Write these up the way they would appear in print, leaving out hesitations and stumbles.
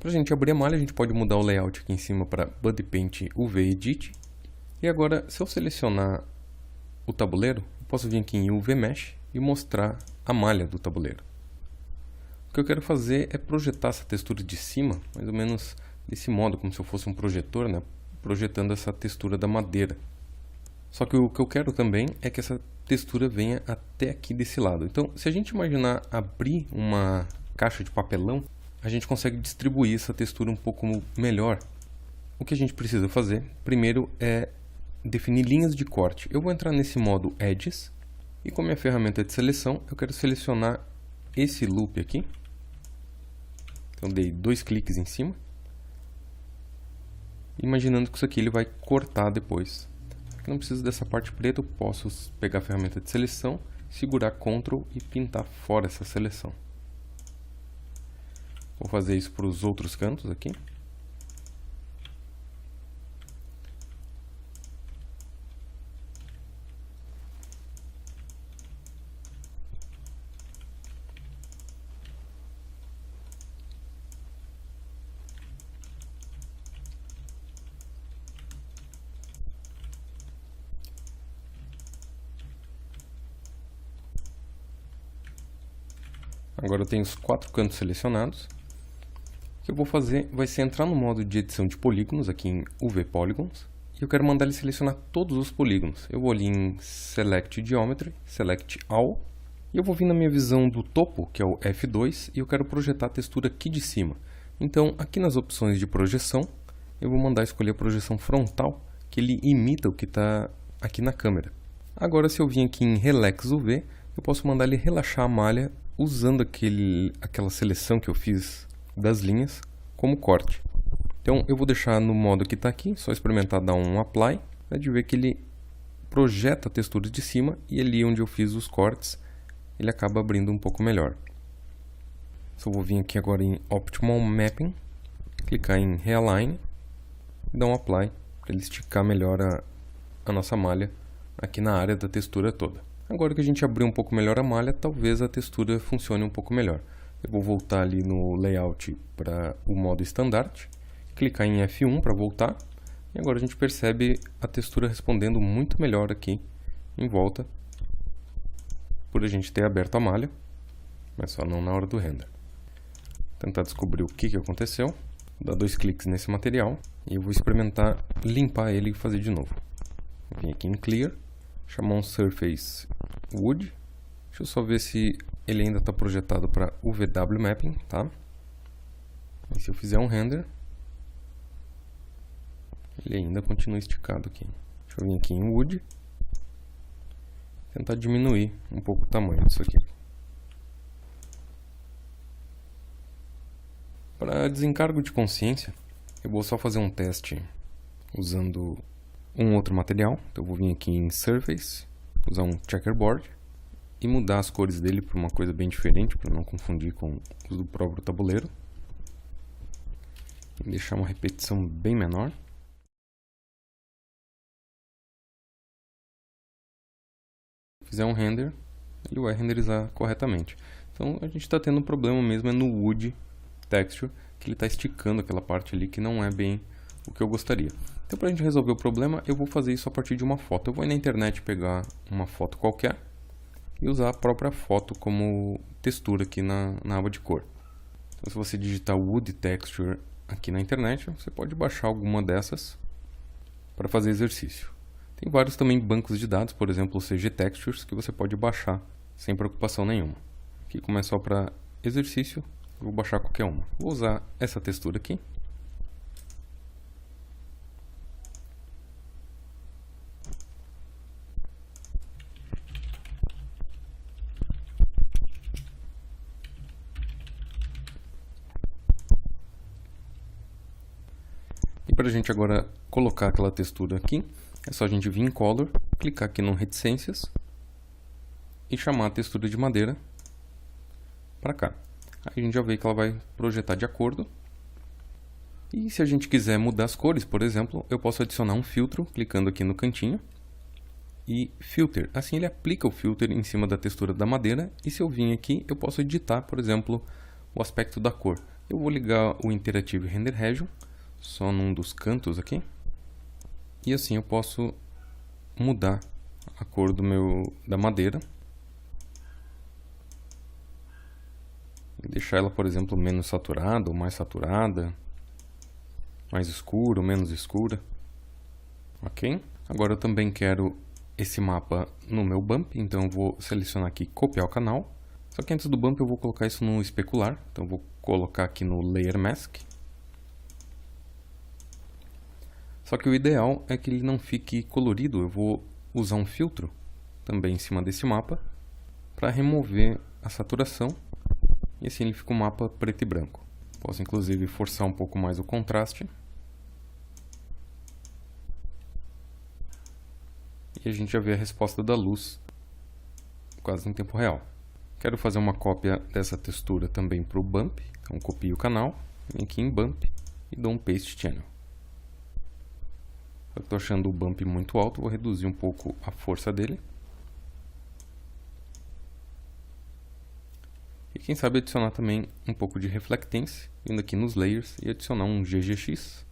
Para a gente abrir a malha, a gente pode mudar o layout aqui em cima para Body Paint UV Edit. E agora, se eu selecionar o tabuleiro, eu posso vir aqui em UV Mesh e mostrar a malha do tabuleiro. O que eu quero fazer é projetar essa textura de cima, mais ou menos desse modo, como se eu fosse um projetor, né? Projetando essa textura da madeira. Só que o que eu quero também é que essa textura venha até aqui desse lado. Então, se a gente imaginar abrir uma caixa de papelão, a gente consegue distribuir essa textura um pouco melhor. O que a gente precisa fazer, primeiro, é definir linhas de corte. Eu vou entrar nesse modo Edges, e com a minha ferramenta de seleção, eu quero selecionar esse loop aqui. Então, dei 2 cliques em cima, imaginando que isso aqui ele vai cortar depois. Não preciso dessa parte preta, eu posso pegar a ferramenta de seleção, segurar Ctrl e pintar fora essa seleção. Vou fazer isso para os outros cantos aqui. Agora eu tenho os 4 cantos selecionados. O que eu vou fazer vai ser entrar no modo de edição de polígonos, aqui em UV Polygons, e eu quero mandar ele selecionar todos os polígonos. Eu vou ali em Select Geometry, Select All, e eu vou vir na minha visão do topo, que é o F2, e eu quero projetar a textura aqui de cima. Então, aqui nas opções de projeção, eu vou mandar escolher a projeção frontal, que ele imita o que está aqui na câmera. Agora, se eu vir aqui em Relax UV, eu posso mandar ele relaxar a malha usando aquela seleção que eu fiz das linhas como corte. Então eu vou deixar no modo que está aqui, só experimentar dar um Apply, para de ver que ele projeta a textura de cima e ali onde eu fiz os cortes, ele acaba abrindo um pouco melhor. Só vou vir aqui agora em Optimal Mapping, clicar em Realign e dar um Apply, para ele esticar melhor a nossa malha aqui na área da textura toda. Agora que a gente abriu um pouco melhor a malha, talvez a textura funcione um pouco melhor. Eu vou voltar ali no layout para o modo Standard, clicar em F1 para voltar, e agora a gente percebe a textura respondendo muito melhor aqui em volta, por a gente ter aberto a malha, mas só não na hora do render. Vou tentar descobrir o que aconteceu, vou dar 2 cliques nesse material, e eu vou experimentar limpar ele e fazer de novo. Vou vir aqui em Clear, chamar um Surface Wood. Deixa eu só ver se ele ainda está projetado para UVW Mapping, tá? E se eu fizer um render, ele ainda continua esticado aqui. Deixa eu vir aqui em Wood, tentar diminuir um pouco o tamanho disso aqui. Para desencargo de consciência, eu vou só fazer um teste usando um outro material. Então eu vou vir aqui em Surface, usar um Checkerboard e mudar as cores dele para uma coisa bem diferente, para não confundir com os do próprio tabuleiro. E deixar uma repetição bem menor. Se fizer um render, ele vai renderizar corretamente. Então a gente está tendo um problema mesmo no Wood Texture, que ele está esticando aquela parte ali que não é bem o que eu gostaria. Então, para a gente resolver o problema, eu vou fazer isso a partir de uma foto. Eu vou ir na internet pegar uma foto qualquer e usar a própria foto como textura aqui na aba de cor. Então, se você digitar Wood Texture aqui na internet, você pode baixar alguma dessas para fazer exercício. Tem vários também bancos de dados, por exemplo, o CG Textures, que você pode baixar sem preocupação nenhuma. Aqui, como é só para exercício, eu vou baixar qualquer uma. Vou usar essa textura aqui. E para a gente agora colocar aquela textura aqui, é só a gente vir em Color, clicar aqui no Reticências e chamar a textura de madeira para cá. Aí a gente já vê que ela vai projetar de acordo. E se a gente quiser mudar as cores, por exemplo, eu posso adicionar um filtro, clicando aqui no cantinho. E Filter, assim ele aplica o filter em cima da textura da madeira. E se eu vir aqui, eu posso editar, por exemplo, o aspecto da cor. Eu vou ligar o Interactive Render Region só num dos cantos aqui. E assim eu posso mudar a cor da madeira. E deixar ela, por exemplo, menos saturada ou mais saturada. Mais escura ou menos escura. Ok? Agora eu também quero esse mapa no meu bump, então eu vou selecionar aqui copiar o canal. Só que antes do bump eu vou colocar isso no especular, então eu vou colocar aqui no Layer Mask. Só que o ideal é que ele não fique colorido, eu vou usar um filtro também em cima desse mapa para remover a saturação e assim ele fica um mapa preto e branco. Posso inclusive forçar um pouco mais o contraste. E a gente já vê a resposta da luz quase em tempo real. Quero fazer uma cópia dessa textura também para o bump, então copio o canal, venho aqui em bump e dou um paste channel. Estou achando o bump muito alto, vou reduzir um pouco a força dele. E quem sabe adicionar também um pouco de reflectância, vindo aqui nos layers e adicionar um GGX.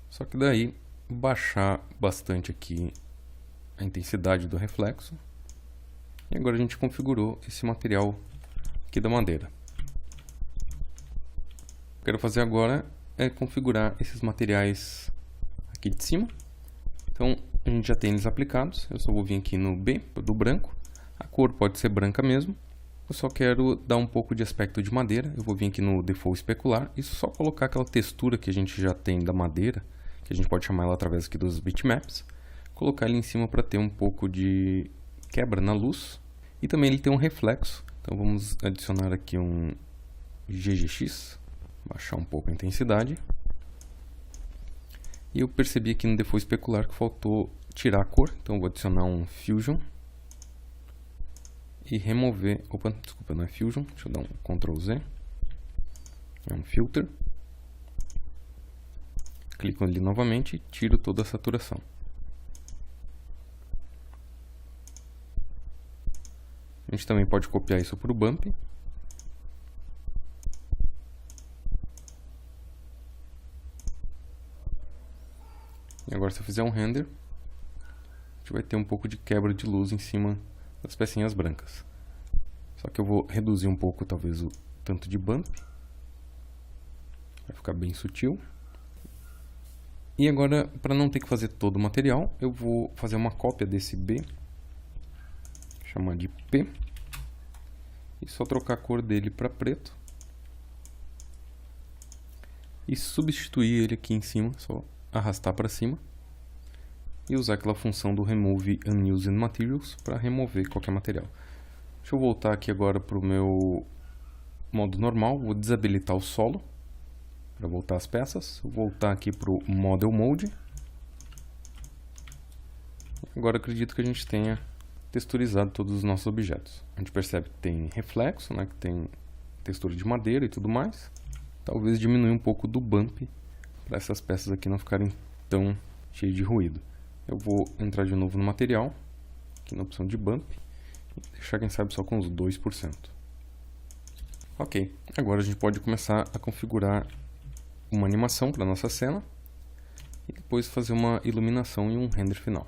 Só que daí baixar bastante aqui a intensidade do reflexo. E agora a gente configurou esse material aqui da madeira. O que eu quero fazer agora é configurar esses materiais aqui de cima. Então a gente já tem eles aplicados, eu só vou vir aqui no B, do branco. A cor pode ser branca mesmo. Eu só quero dar um pouco de aspecto de madeira, eu vou vir aqui no Default Especular e só colocar aquela textura que a gente já tem da madeira, que a gente pode chamar ela através aqui dos bitmaps. Colocar ele em cima para ter um pouco de quebra na luz e também ele tem um reflexo, então vamos adicionar aqui um GGX, baixar um pouco a intensidade. E eu percebi aqui no Default Especular que faltou tirar a cor, então vou adicionar um Fusion e remover, opa, desculpa, não é Fusion, deixa eu dar um Ctrl Z, é um Filter, clico ali novamente e tiro toda a saturação. A gente também pode copiar isso para o bump. E agora se eu fizer um render, a gente vai ter um pouco de quebra de luz em cima das pecinhas brancas. Só que eu vou reduzir um pouco talvez o tanto de bump. Vai ficar bem sutil. E agora, para não ter que fazer todo o material, eu vou fazer uma cópia desse B. Chamar de P. E só trocar a cor dele para preto. E substituir ele aqui em cima, só arrastar para cima. E usar aquela função do Remove Unused Materials para remover qualquer material. Deixa eu voltar aqui agora para o meu modo normal. Vou desabilitar o solo para voltar as peças. Vou voltar aqui para o Model Mode. Agora acredito que a gente tenha texturizado todos os nossos objetos. A gente percebe que tem reflexo, né, que tem textura de madeira e tudo mais. Talvez diminuir um pouco do bump para essas peças aqui não ficarem tão cheias de ruído. Eu vou entrar de novo no material, aqui na opção de bump, e deixar quem sabe só com uns 2%. Ok, agora a gente pode começar a configurar uma animação para a nossa cena e depois fazer uma iluminação e um render final.